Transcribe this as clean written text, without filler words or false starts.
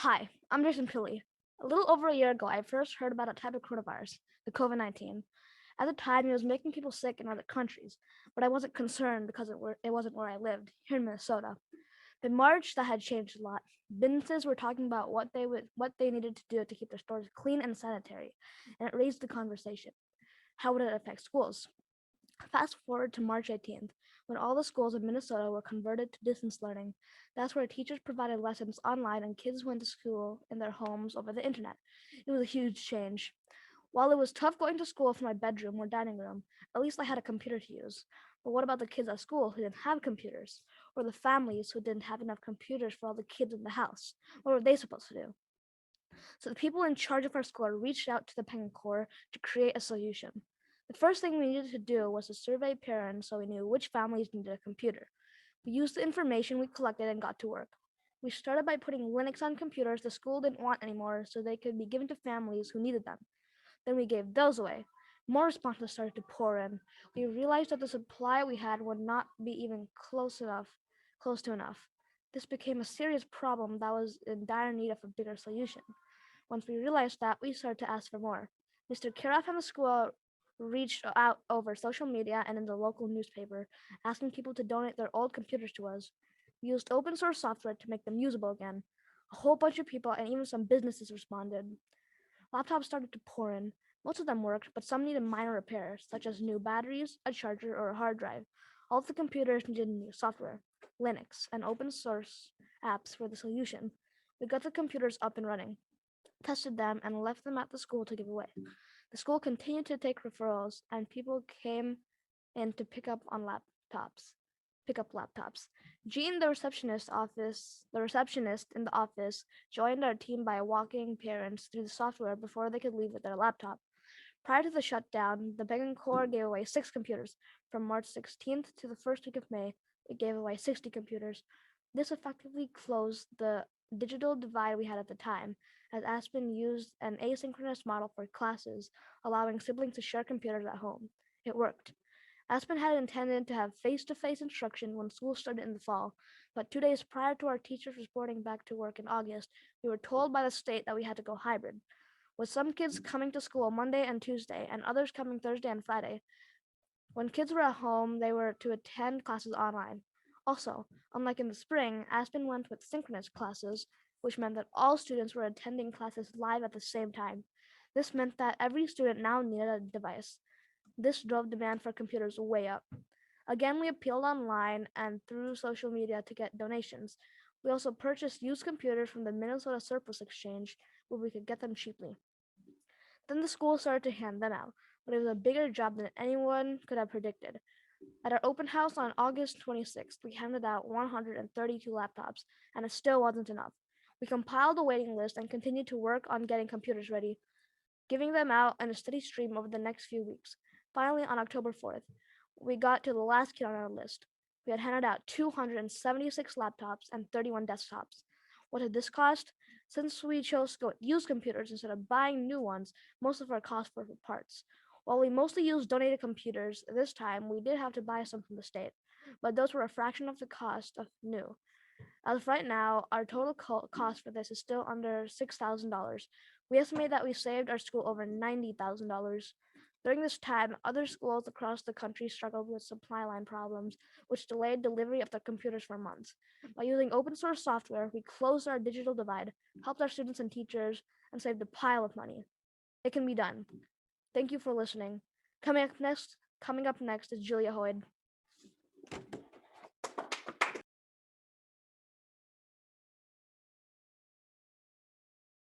Hi, I'm Jason Pilley. A little over a year ago, I first heard about a type of coronavirus, the COVID 19. At the time, it was making people sick in other countries, but I wasn't concerned because it wasn't where I lived, here in Minnesota. In March, that had changed a lot. Businesses were talking about what they needed to do to keep their stores clean and sanitary, and it raised the conversation. How would it affect schools? Fast forward to March 18th, when all the schools in Minnesota were converted to distance learning. That's where teachers provided lessons online and kids went to school in their homes over the internet. It was a huge change. While it was tough going to school from my bedroom or dining room, at least I had a computer to use. But what about the kids at school who didn't have computers? Or the families who didn't have enough computers for all the kids in the house? What were they supposed to do? So the people in charge of our school reached out to the Penguin Corps to create a solution. The first thing we needed to do was to survey parents so we knew which families needed a computer. We used the information we collected and got to work. We started by putting Linux on computers the school didn't want anymore so they could be given to families who needed them. Then we gave those away. More responses started to pour in. We realized that the supply we had would not be even close to enough. This became a serious problem that was in dire need of a bigger solution. Once we realized that, we started to ask for more. Mr. Kiroff and the school reached out over social media and in the local newspaper, asking people to donate their old computers to us. We used open source software to make them usable again. A whole bunch of people and even some businesses responded. Laptops started to pour in. Most of them worked, but some needed minor repairs, such as new batteries, a charger, or a hard drive. All of the computers needed new software. Linux and open source apps were the solution. We got the computers up and running, tested them, and left them at the school to give away. The school continued to take referrals, and people came in to pick up laptops. Jean, the receptionist in the office, joined our team by walking parents through the software before they could leave with their laptop. Prior to the shutdown, the Penguin Corps gave away 6 computers. From March 16th to the first week of May, it gave away 60 computers. This effectively closed the digital divide we had at the time, as Aspen used an asynchronous model for classes, allowing siblings to share computers at home. It worked. Aspen had intended to have face to face instruction when school started in the fall, but 2 days prior to our teachers reporting back to work in August, we were told by the state that we had to go hybrid, with some kids coming to school Monday and Tuesday, and others coming Thursday and Friday. When kids were at home, they were to attend classes online. Also, unlike in the spring, Aspen went with synchronous classes, which meant that all students were attending classes live at the same time. This meant that every student now needed a device. This drove demand for computers way up. Again, we appealed online and through social media to get donations. We also purchased used computers from the Minnesota Surplus Exchange where we could get them cheaply. Then the school started to hand them out, but it was a bigger job than anyone could have predicted. At our open house on August 26th, we handed out 132 laptops, and it still wasn't enough. We compiled a waiting list and continued to work on getting computers ready, giving them out in a steady stream over the next few weeks. Finally, on October 4th, we got to the last kid on our list. We had handed out 276 laptops and 31 desktops. What did this cost? Since we chose to go with used computers instead of buying new ones, most of our costs were for parts. While we mostly used donated computers, this time we did have to buy some from the state, but those were a fraction of the cost of new. As of right now, our total cost for this is still under $6,000. We estimate that we saved our school over $90,000. During this time, other schools across the country struggled with supply line problems, which delayed delivery of their computers for months. By using open source software, we closed our digital divide, helped our students and teachers, and saved a pile of money. It can be done. Thank you for listening. Coming up next is Julia Hoyd.